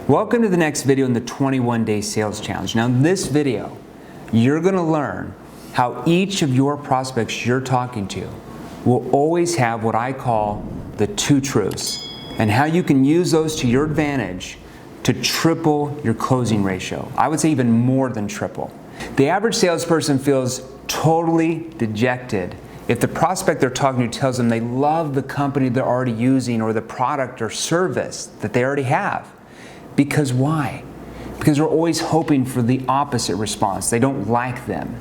Welcome to the next video in the 21-day sales challenge. Now in this video, you're going to learn how each of your prospects you're talking to will always have what I call the two truths, and how you can use those to your advantage to triple your closing ratio. I would say even more than triple. The average salesperson feels totally dejected if the prospect they're talking to tells them they love the company they're already using or the product or service that they already have. Because why? Because they're always hoping for the opposite response. They don't like them.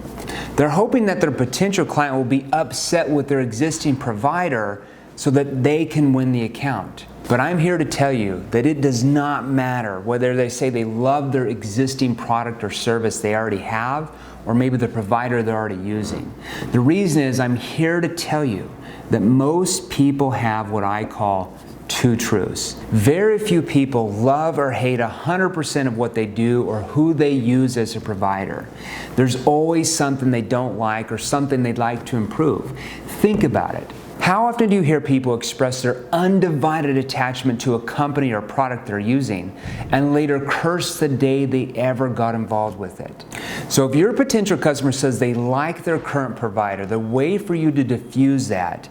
They're hoping that their potential client will be upset with their existing provider so that they can win the account. But I'm here to tell you that it does not matter whether they say they love their existing product or service they already have, or maybe the provider they're already using. The reason is I'm here to tell you that most people have what I call two truths. Very few people love or hate 100% of what they do or who they use as a provider. There's always something they don't like or something they'd like to improve. Think about it. How often do you hear people express their undivided attachment to a company or product they're using and later curse the day they ever got involved with it? So if your potential customer says they like their current provider, the way for you to diffuse that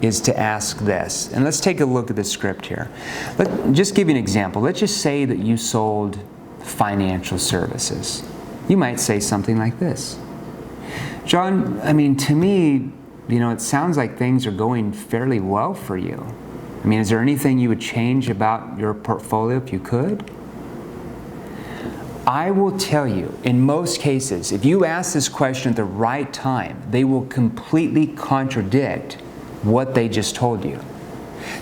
is to ask this. And let's take a look at the script here. Let's just give you an example. Let's just say that you sold financial services. You might say something like this. John, to me, it sounds like things are going fairly well for you. Is there anything you would change about your portfolio if you could? I will tell you, in most cases, if you ask this question at the right time, they will completely contradict what they just told you.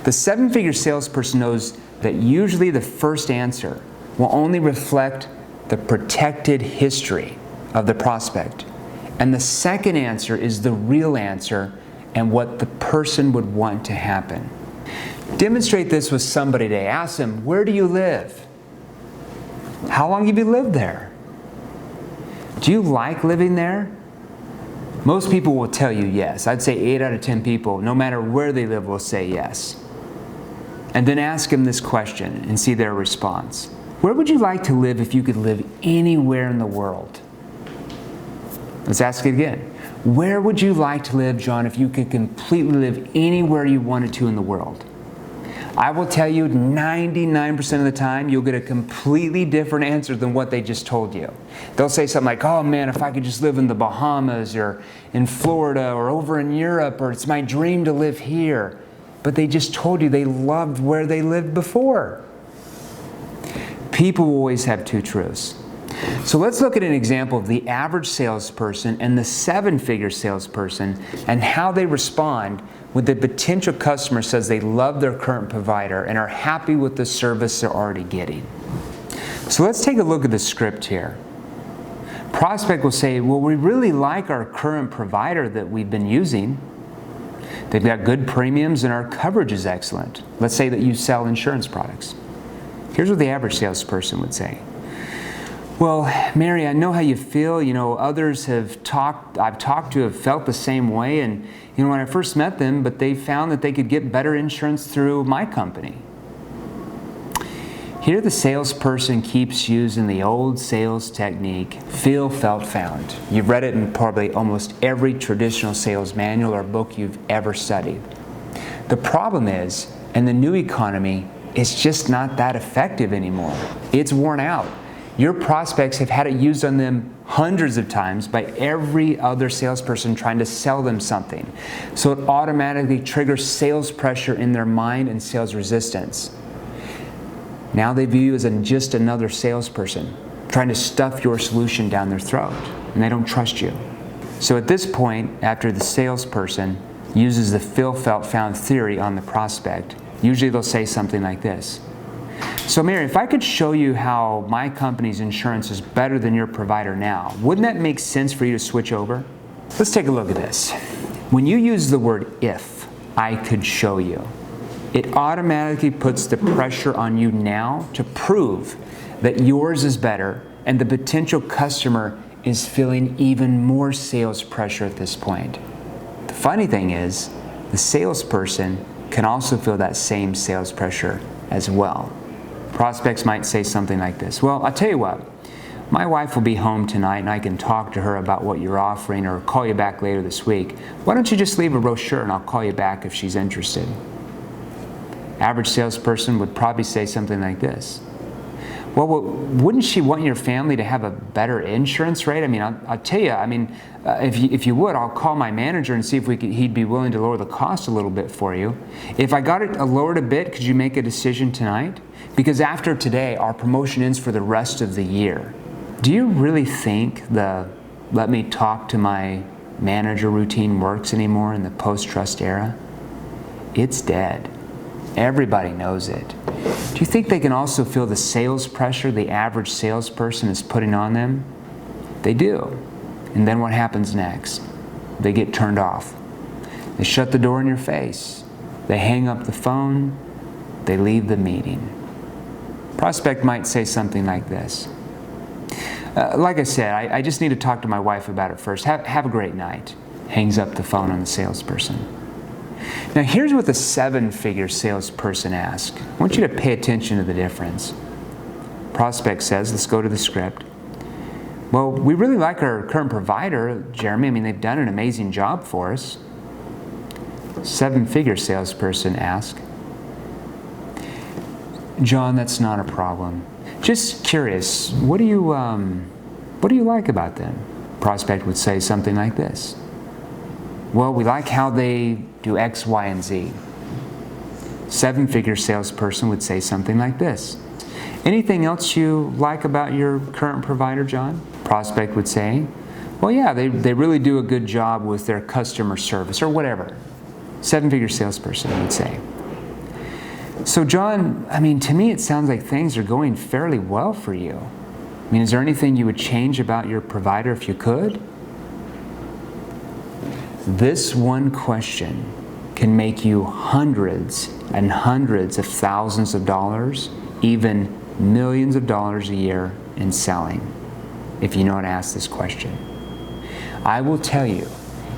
The seven-figure salesperson knows that usually the first answer will only reflect the protected history of the prospect. And the second answer is the real answer and what the person would want to happen. Demonstrate this with somebody today. Ask them, where do you live? How long have you lived there? Do you like living there? Most people will tell you yes. I'd say 8 out of 10 people, no matter where they live, will say yes. And then ask them this question and see their response. Where would you like to live if you could live anywhere in the world? Let's ask it again. Where would you like to live, John, if you could completely live anywhere you wanted to in the world? I will tell you 99% of the time you'll get a completely different answer than what they just told you. They'll say something like, oh man, if I could just live in the Bahamas or in Florida or over in Europe, or it's my dream to live here. But they just told you they loved where they lived before. People will always have two truths. So let's look at an example of the average salesperson and the seven-figure salesperson and how they respond when the potential customer says they love their current provider and are happy with the service they're already getting. So let's take a look at the script here. Prospect will say, well, we really like our current provider that we've been using. They've got good premiums and our coverage is excellent. Let's say that you sell insurance products. Here's what the average salesperson would say. Well, Mary, I know how you feel. Others I've talked to have felt the same way. And, when I first met them, but they found that they could get better insurance through my company. Here the salesperson keeps using the old sales technique, feel, felt, found. You've read it in probably almost every traditional sales manual or book you've ever studied. The problem is, in the new economy, it's just not that effective anymore. It's worn out. Your prospects have had it used on them hundreds of times by every other salesperson trying to sell them something. So it automatically triggers sales pressure in their mind and sales resistance. Now they view you as just another salesperson trying to stuff your solution down their throat, and they don't trust you. So at this point, after the salesperson uses the feel, felt, found theory on the prospect, usually they'll say something like this. So Mary, if I could show you how my company's insurance is better than your provider now, wouldn't that make sense for you to switch over? Let's take a look at this. When you use the word if, I could show you, it automatically puts the pressure on you now to prove that yours is better, and the potential customer is feeling even more sales pressure at this point. The funny thing is, the salesperson can also feel that same sales pressure as well. Prospects might say something like this. Well, I'll tell you what, my wife will be home tonight and I can talk to her about what you're offering or call you back later this week. Why don't you just leave a brochure and I'll call you back if she's interested? Average salesperson would probably say something like this. Well, wouldn't she want your family to have a better insurance rate? I mean, I'll tell you, if you would, I'll call my manager and see if he'd be willing to lower the cost a little bit for you. If I got it lowered a bit, could you make a decision tonight? Because after today, our promotion ends for the rest of the year. Do you really think the let me talk to my manager routine works anymore in the post-trust era? It's dead. Everybody knows it. Do you think they can also feel the sales pressure the average salesperson is putting on them? They do. And then what happens next? They get turned off. They shut the door in your face. They hang up the phone. They leave the meeting. Prospect might say something like this. Like I said, I just need to talk to my wife about it first. Have a great night. Hangs up the phone on the salesperson. Now here's what the 7-figure salesperson asks. I want you to pay attention to the difference. Prospect says, let's go to the script. Well, we really like our current provider, Jeremy. I mean, they've done an amazing job for us. 7-figure salesperson asks, John, that's not a problem. Just curious, what do you like about them? Prospect would say something like this. Well, we like how they do X, Y, and Z. 7-figure salesperson would say something like this. Anything else you like about your current provider, John? Prospect would say, well, yeah, they really do a good job with their customer service, or whatever. 7-figure salesperson would say. So John, I mean, to me it sounds like things are going fairly well for you. I mean, is there anything you would change about your provider if you could? This one question can make you hundreds and hundreds of thousands of dollars, even millions of dollars a year in selling, if you know how to ask this question. I will tell you,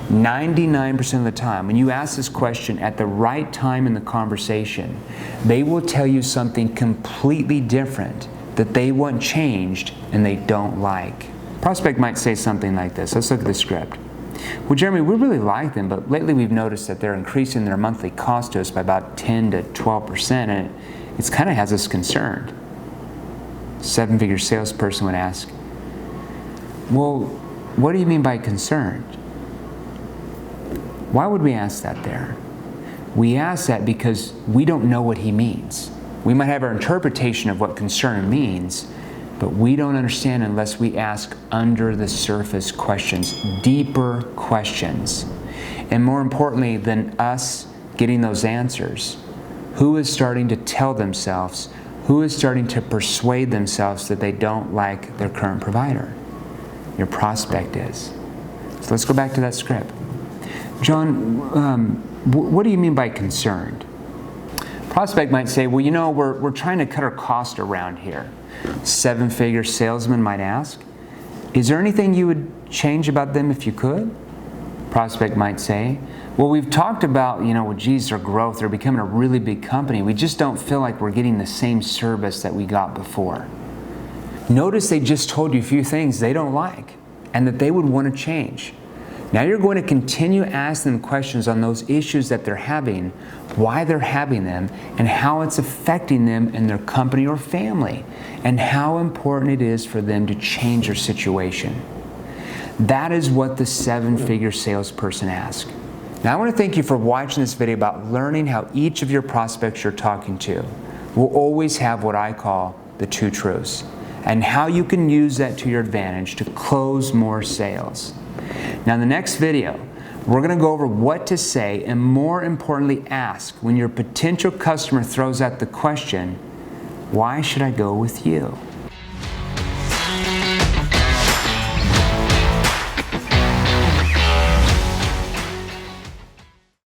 99% of the time, when you ask this question at the right time in the conversation, they will tell you something completely different that they want changed and they don't like. Prospect might say something like this. Let's look at the script. Well, Jeremy, we really like them, but lately we've noticed that they're increasing their monthly cost to us by about 10 to 12%, and it kind of has us concerned. 7-figure salesperson would ask, well, what do you mean by concerned? Why would we ask that there? We ask that because we don't know what he means. We might have our interpretation of what concern means, but we don't understand unless we ask under the surface questions, deeper questions. And more importantly than us getting those answers, who is starting to tell themselves, who is starting to persuade themselves that they don't like their current provider? Your prospect is. So let's go back to that script. John, what do you mean by concerned? Prospect might say, well, you know, we're trying to cut our cost around here. 7-figure salesman might ask, is there anything you would change about them if you could? Prospect might say, well, we've talked about, you know, well, geez, their growth, they're becoming a really big company. We just don't feel like we're getting the same service that we got before. Notice they just told you a few things they don't like and that they would want to change. Now you're going to continue asking them questions on those issues that they're having, why they're having them, and how it's affecting them in their company or family, and how important it is for them to change their situation. That is what the 7-figure salesperson asks. Now I want to thank you for watching this video about learning how each of your prospects you're talking to will always have what I call the 2 truths, and how you can use that to your advantage to close more sales. Now in the next video, we're going to go over what to say and more importantly ask when your potential customer throws out the question, why should I go with you?